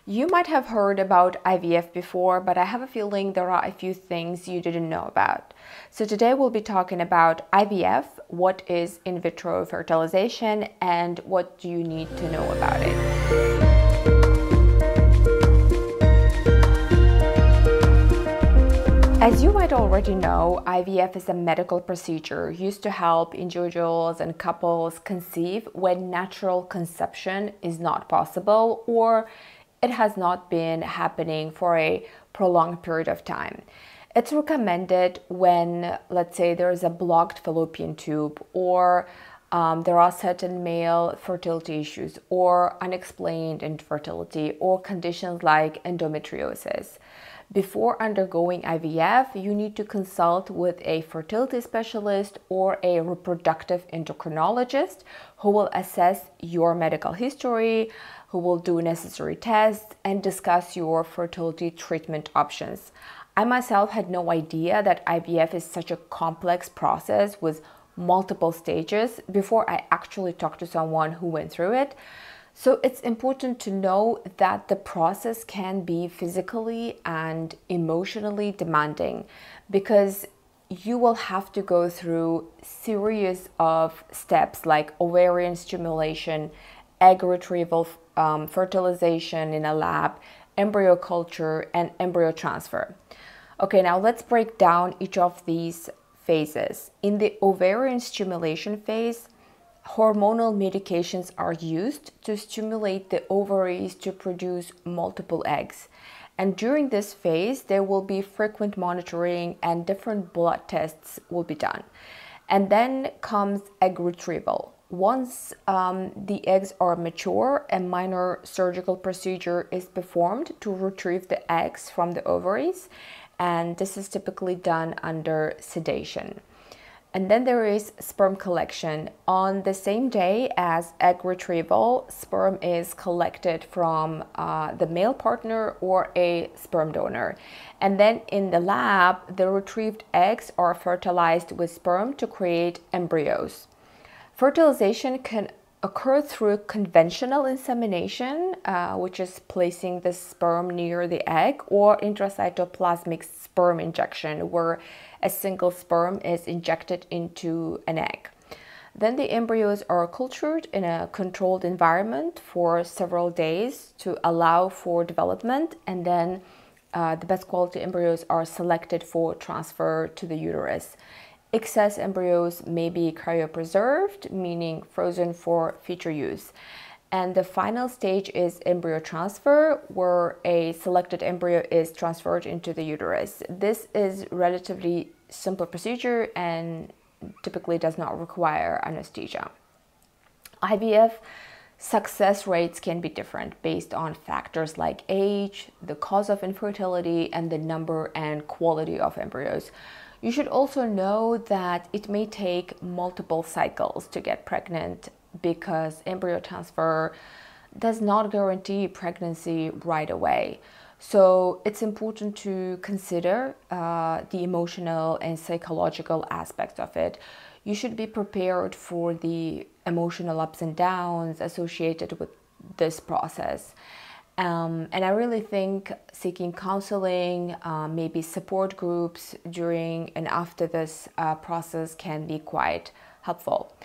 You might have heard about IVF before, but I have a feeling there are a few things you didn't know about. So today we'll be talking about IVF, what is in vitro fertilization, and what do you need to know about it. As you might already know, IVF is a medical procedure used to help individuals and couples conceive when natural conception is not possible or it has not been happening for a prolonged period of time. It's recommended when, let's say, there is a blocked fallopian tube or there are certain male fertility issues or unexplained infertility or conditions like endometriosis. Before undergoing IVF, you need to consult with a fertility specialist or a reproductive endocrinologist who will assess your medical history, who will do necessary tests, and discuss your fertility treatment options. I myself had no idea that IVF is such a complex process with multiple stages before I actually talked to someone who went through it. So it's important to know that the process can be physically and emotionally demanding because you will have to go through series of steps like ovarian stimulation, egg retrieval, fertilization in a lab, embryo culture, and embryo transfer. Okay, now let's break down each of these phases. In the ovarian stimulation phase, hormonal medications are used to stimulate the ovaries to produce multiple eggs. And during this phase, there will be frequent monitoring and different blood tests will be done. And then comes egg retrieval. Once the eggs are mature, a minor surgical procedure is performed to retrieve the eggs from the ovaries. And this is typically done under sedation. And then there is sperm collection. On the same day as egg retrieval, sperm is collected from the male partner or a sperm donor. And then in the lab, the retrieved eggs are fertilized with sperm to create embryos. Fertilization can occur through conventional insemination, which is placing the sperm near the egg, or intracytoplasmic sperm injection, where a single sperm is injected into an egg. Then the embryos are cultured in a controlled environment for several days to allow for development, and then the best quality embryos are selected for transfer to the uterus. Excess embryos may be cryopreserved, meaning frozen for future use. And the final stage is embryo transfer, where a selected embryo is transferred into the uterus. This is relatively simple procedure and typically does not require anesthesia. IVF success rates can be different based on factors like age, the cause of infertility, and the number and quality of embryos. You should also know that it may take multiple cycles to get pregnant because embryo transfer does not guarantee pregnancy right away. So it's important to consider the emotional and psychological aspects of it. You should be prepared for the emotional ups and downs associated with this process. And I really think seeking counseling, maybe support groups during and after this process can be quite helpful.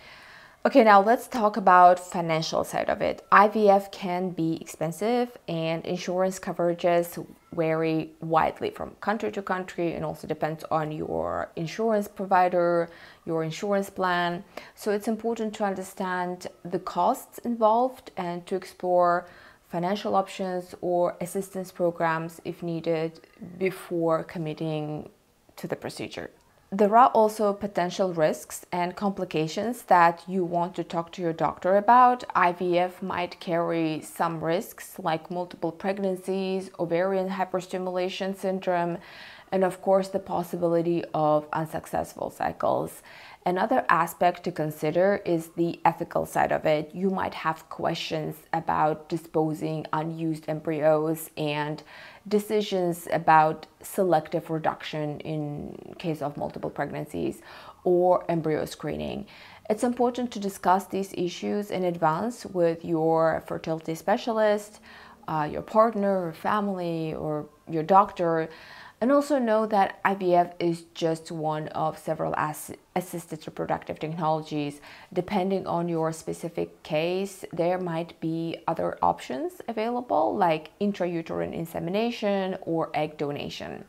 Okay, now let's talk about financial side of it. IVF can be expensive and insurance coverages vary widely from country to country and also depends on your insurance provider, your insurance plan. So it's important to understand the costs involved and to explore financial options or assistance programs if needed before committing to the procedure. There are also potential risks and complications that you want to talk to your doctor about. IVF might carry some risks like multiple pregnancies, ovarian hyperstimulation syndrome, and of course the possibility of unsuccessful cycles. Another aspect to consider is the ethical side of it. You might have questions about disposing unused embryos and decisions about selective reduction in case of multiple pregnancies or embryo screening. It's important to discuss these issues in advance with your fertility specialist, your partner or family or your doctor. And also know that IVF is just one of several assisted reproductive technologies. Depending on your specific case, there might be other options available like intrauterine insemination or egg donation.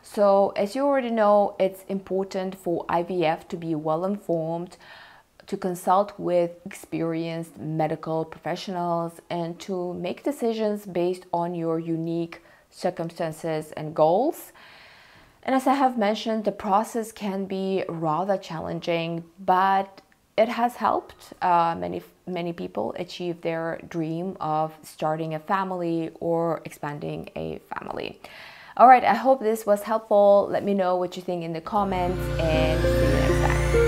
So as you already know, it's important for IVF to be well informed, to consult with experienced medical professionals, and to make decisions based on your unique circumstances and goals. And as I have mentioned, the process can be rather challenging, but it has helped many people achieve their dream of starting a family or expanding a family. All right, I hope this was helpful. Let me know what you think in the comments, and see you next time.